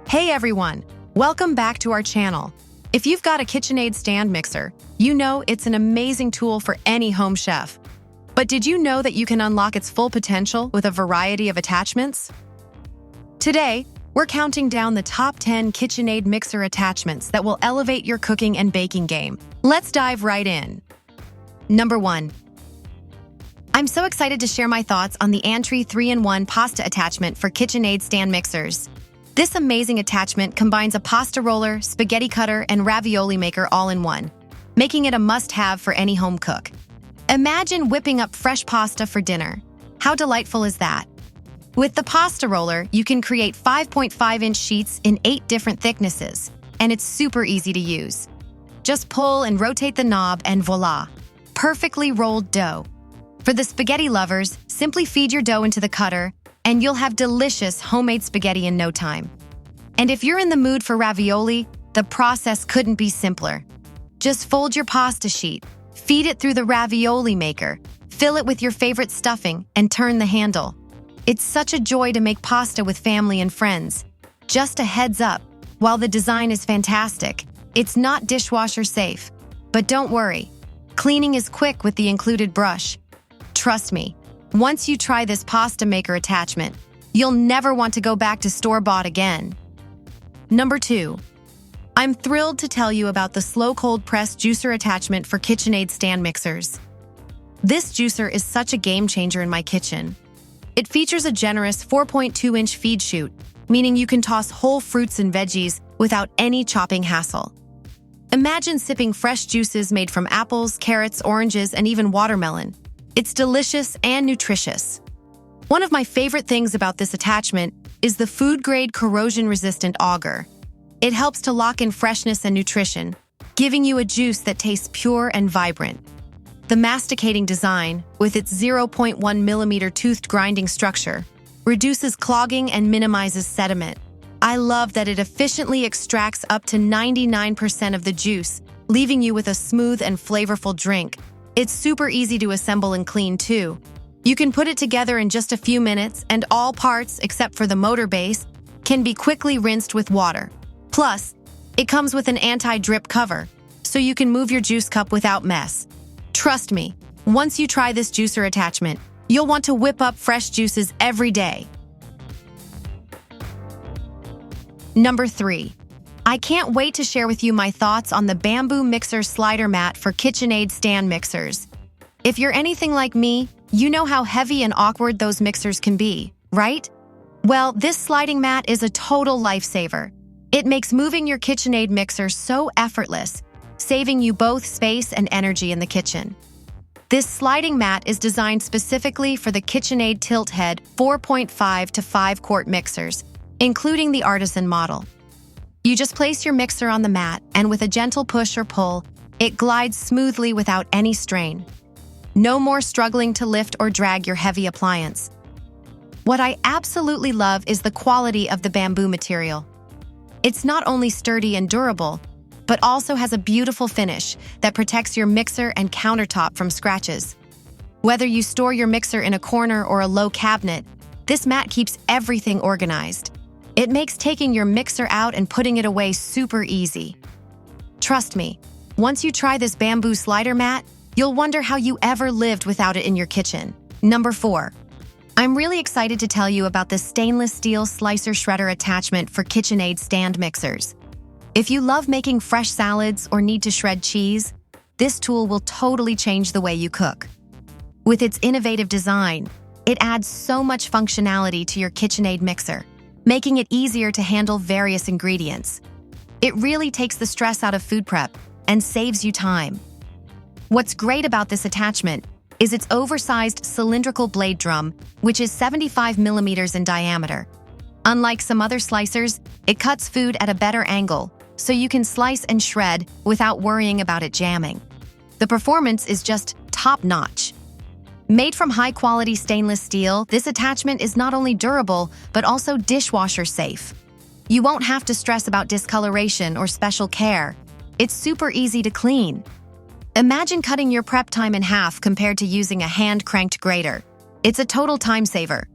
Hey everyone! Welcome back to our channel. If you've got a KitchenAid stand mixer, you know it's an amazing tool for any home chef. But did you know that you can unlock its full potential with a variety of attachments? Today, we're counting down the top 10 KitchenAid mixer attachments that will elevate your cooking and baking game. Let's dive right in. Number 1. I'm so excited to share my thoughts on the Antri 3-in-1 pasta attachment for KitchenAid stand mixers. This amazing attachment combines a pasta roller, spaghetti cutter, and ravioli maker all in one, making it a must-have for any home cook. Imagine whipping up fresh pasta for dinner. How delightful is that? With the pasta roller, you can create 5.5-inch sheets in 8 different thicknesses, and it's super easy to use. Just pull and rotate the knob and voila, perfectly rolled dough. For the spaghetti lovers, simply feed your dough into the cutter, and you'll have delicious homemade spaghetti in no time. And if you're in the mood for ravioli, the process couldn't be simpler. Just fold your pasta sheet, feed it through the ravioli maker, fill it with your favorite stuffing, and turn the handle. It's such a joy to make pasta with family and friends. Just a heads up, while the design is fantastic, it's not dishwasher safe. But don't worry, cleaning is quick with the included brush. Trust me, once you try this pasta maker attachment, you'll never want to go back to store-bought again. Number 2. I'm thrilled to tell you about the slow cold press juicer attachment for KitchenAid stand mixers. This juicer is such a game changer in my kitchen. It features a generous 4.2-inch feed chute, meaning you can toss whole fruits and veggies without any chopping hassle. Imagine sipping fresh juices made from apples, carrots, oranges, and even watermelon. It's delicious and nutritious. One of my favorite things about this attachment is the food-grade corrosion-resistant auger. It helps to lock in freshness and nutrition, giving you a juice that tastes pure and vibrant. The masticating design, with its 0.1mm toothed grinding structure, reduces clogging and minimizes sediment. I love that it efficiently extracts up to 99% of the juice, leaving you with a smooth and flavorful drink. It's super easy to assemble and clean too. You can put it together in just a few minutes, and all parts, except for the motor base, can be quickly rinsed with water. Plus, it comes with an anti-drip cover, so you can move your juice cup without mess. Trust me, once you try this juicer attachment, you'll want to whip up fresh juices every day. Number 3. I can't wait to share with you my thoughts on the bamboo mixer slider mat for KitchenAid stand mixers. If you're anything like me, you know how heavy and awkward those mixers can be, right? Well, this sliding mat is a total lifesaver. It makes moving your KitchenAid mixer so effortless, saving you both space and energy in the kitchen. This sliding mat is designed specifically for the KitchenAid tilt head 4.5 to 5 quart mixers, including the artisan model. You just place your mixer on the mat, and with a gentle push or pull, it glides smoothly without any strain. No more struggling to lift or drag your heavy appliance. What I absolutely love is the quality of the bamboo material. It's not only sturdy and durable, but also has a beautiful finish that protects your mixer and countertop from scratches. Whether you store your mixer in a corner or a low cabinet, this mat keeps everything organized. It makes taking your mixer out and putting it away super easy. Trust me, once you try this bamboo slider mat, you'll wonder how you ever lived without it in your kitchen. Number 4. I'm really excited to tell you about the stainless steel slicer shredder attachment for KitchenAid stand mixers. If you love making fresh salads or need to shred cheese, this tool will totally change the way you cook. With its innovative design, it adds so much functionality to your KitchenAid mixer, making it easier to handle various ingredients. It really takes the stress out of food prep and saves you time. What's great about this attachment is its oversized cylindrical blade drum, which is 75 millimeters in diameter. Unlike some other slicers, it cuts food at a better angle, so you can slice and shred without worrying about it jamming. The performance is just top-notch. Made from high-quality stainless steel, this attachment is not only durable, but also dishwasher safe. You won't have to stress about discoloration or special care. It's super easy to clean. Imagine cutting your prep time in half compared to using a hand-cranked grater. It's a total time saver.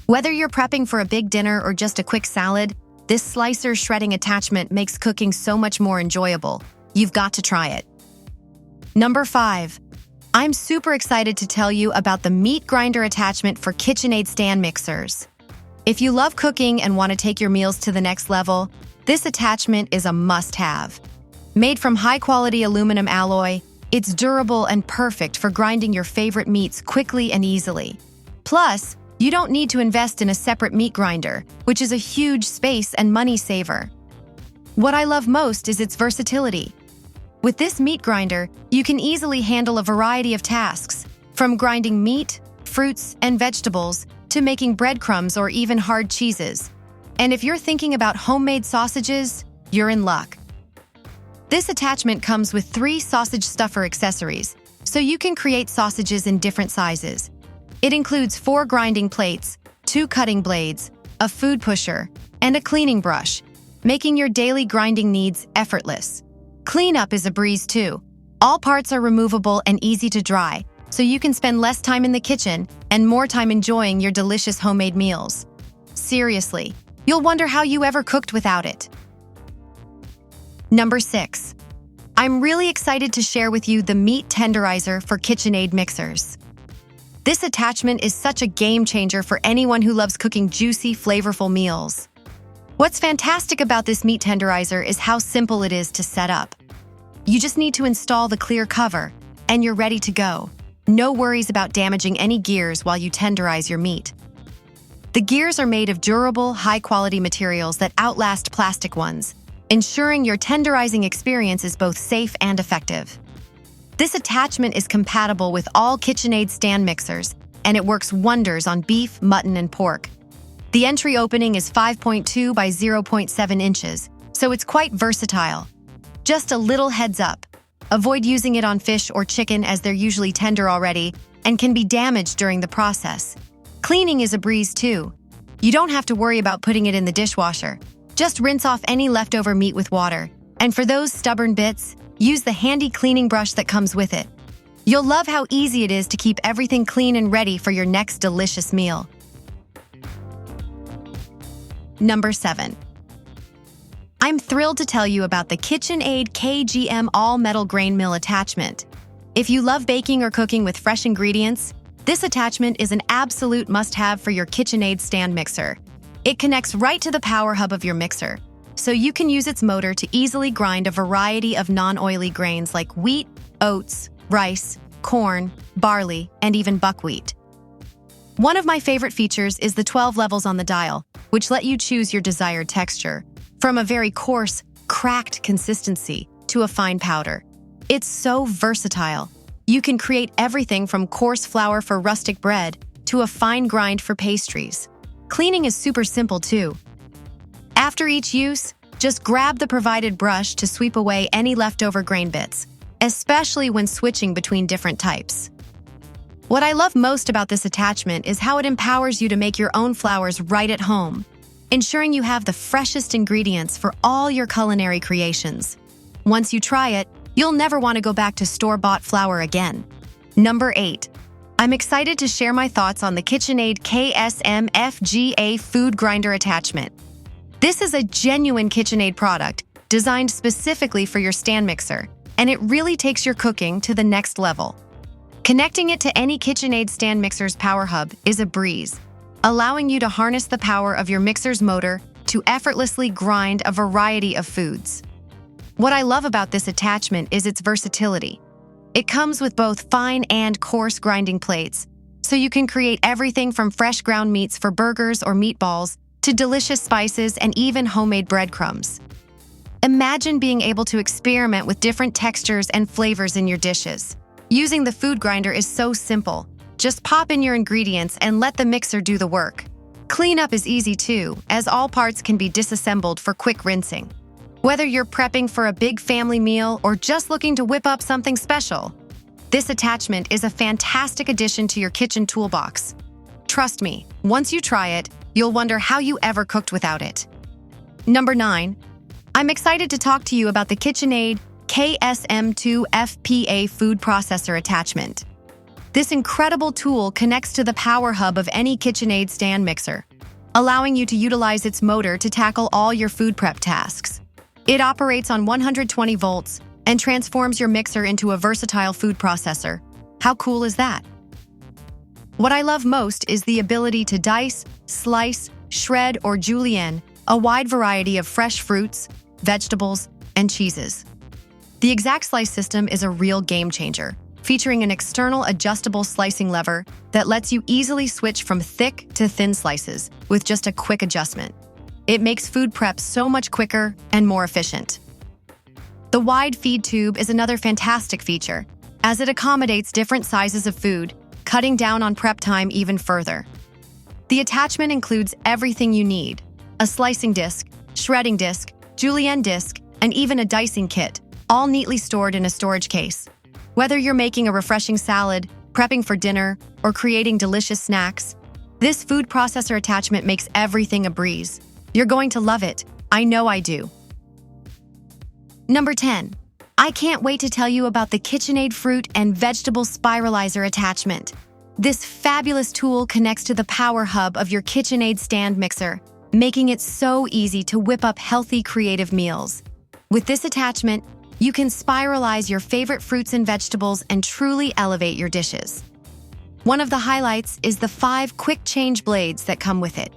Whether you're prepping for a big dinner or just a quick salad, This slicer shredding attachment makes cooking so much more enjoyable. You've got to try it. Number 5. I'm super excited to tell you about the meat grinder attachment for KitchenAid stand mixers. If you love cooking and want to take your meals to the next level, this attachment is a must-have. Made from high-quality aluminum alloy, it's durable and perfect for grinding your favorite meats quickly and easily. Plus, you don't need to invest in a separate meat grinder, which is a huge space and money saver. What I love most is its versatility. With this meat grinder, you can easily handle a variety of tasks, from grinding meat, fruits, and vegetables to making breadcrumbs or even hard cheeses. And if you're thinking about homemade sausages, you're in luck. This attachment comes with 3 sausage stuffer accessories, so you can create sausages in different sizes. It includes 4 grinding plates, 2 cutting blades, a food pusher, and a cleaning brush, making your daily grinding needs effortless. Cleanup is a breeze too. All parts are removable and easy to dry, so you can spend less time in the kitchen and more time enjoying your delicious homemade meals. Seriously, you'll wonder how you ever cooked without it. Number 6. I'm really excited to share with you the meat tenderizer for KitchenAid mixers. This attachment is such a game changer for anyone who loves cooking juicy, flavorful meals. What's fantastic about this meat tenderizer is how simple it is to set up. You just need to install the clear cover, and you're ready to go. No worries about damaging any gears while you tenderize your meat. The gears are made of durable, high-quality materials that outlast plastic ones, ensuring your tenderizing experience is both safe and effective. This attachment is compatible with all KitchenAid stand mixers, and it works wonders on beef, mutton, and pork. The entry opening is 5.2 by 0.7 inches, so it's quite versatile. Just a little heads up. Avoid using it on fish or chicken as they're usually tender already and can be damaged during the process. Cleaning is a breeze too. You don't have to worry about putting it in the dishwasher. Just rinse off any leftover meat with water. And for those stubborn bits, use the handy cleaning brush that comes with it. You'll love how easy it is to keep everything clean and ready for your next delicious meal. Number 7. I'm thrilled to tell you about the KitchenAid KGM all-metal grain mill attachment. If you love baking or cooking with fresh ingredients, this attachment is an absolute must-have for your KitchenAid stand mixer. It connects right to the power hub of your mixer, so you can use its motor to easily grind a variety of non-oily grains like wheat, oats, rice, corn, barley, and even buckwheat. One of my favorite features is the 12 levels on the dial, which let you choose your desired texture, from a very coarse, cracked consistency to a fine powder. It's so versatile. You can create everything from coarse flour for rustic bread to a fine grind for pastries. Cleaning is super simple too. After each use, just grab the provided brush to sweep away any leftover grain bits, especially when switching between different types. What I love most about this attachment is how it empowers you to make your own flours right at home, ensuring you have the freshest ingredients for all your culinary creations. Once you try it, you'll never want to go back to store-bought flour again. Number 8. I'm excited to share my thoughts on the KitchenAid KSM FGA food grinder attachment. This is a genuine KitchenAid product designed specifically for your stand mixer, and it really takes your cooking to the next level. Connecting it to any KitchenAid stand mixer's power hub is a breeze, allowing you to harness the power of your mixer's motor to effortlessly grind a variety of foods. What I love about this attachment is its versatility. It comes with both fine and coarse grinding plates, so you can create everything from fresh ground meats for burgers or meatballs to delicious spices and even homemade breadcrumbs. Imagine being able to experiment with different textures and flavors in your dishes. Using the food grinder is so simple. Just pop in your ingredients and let the mixer do the work. Cleanup is easy too, as all parts can be disassembled for quick rinsing. Whether you're prepping for a big family meal or just looking to whip up something special, this attachment is a fantastic addition to your kitchen toolbox. Trust me, once you try it, you'll wonder how you ever cooked without it. Number 9. I'm excited to talk to you about the KitchenAid KSM2 FPA food processor attachment. This incredible tool connects to the power hub of any KitchenAid stand mixer, allowing you to utilize its motor to tackle all your food prep tasks. It operates on 120 volts and transforms your mixer into a versatile food processor. How cool is that? What I love most is the ability to dice, slice, shred, or julienne a wide variety of fresh fruits, vegetables, and cheeses. The Exact Slice system is a real game changer, featuring an external adjustable slicing lever that lets you easily switch from thick to thin slices with just a quick adjustment. It makes food prep so much quicker and more efficient. The wide feed tube is another fantastic feature, as it accommodates different sizes of food, cutting down on prep time even further. The attachment includes everything you need: a slicing disc, shredding disc, julienne disc, and even a dicing kit, all neatly stored in a storage case. Whether you're making a refreshing salad, prepping for dinner, or creating delicious snacks, this food processor attachment makes everything a breeze. You're going to love it. I know I do. Number 10. I can't wait to tell you about the KitchenAid fruit and vegetable spiralizer attachment. This fabulous tool connects to the power hub of your KitchenAid stand mixer, making it so easy to whip up healthy, creative meals. With this attachment, you can spiralize your favorite fruits and vegetables and truly elevate your dishes. One of the highlights is the 5 quick change blades that come with it.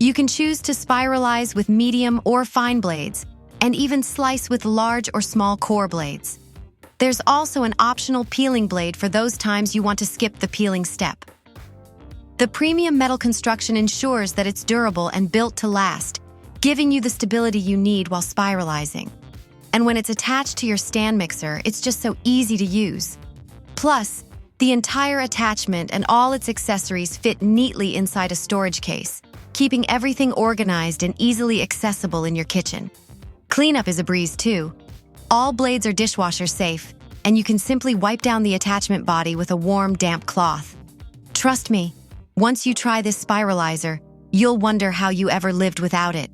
You can choose to spiralize with medium or fine blades, and even slice with large or small core blades. There's also an optional peeling blade for those times you want to skip the peeling step. The premium metal construction ensures that it's durable and built to last, giving you the stability you need while spiralizing. And when it's attached to your stand mixer, it's just so easy to use. Plus, the entire attachment and all its accessories fit neatly inside a storage case, keeping everything organized and easily accessible in your kitchen. Cleanup is a breeze too. All blades are dishwasher safe, and you can simply wipe down the attachment body with a warm, damp cloth. Trust me, once you try this spiralizer, you'll wonder how you ever lived without it.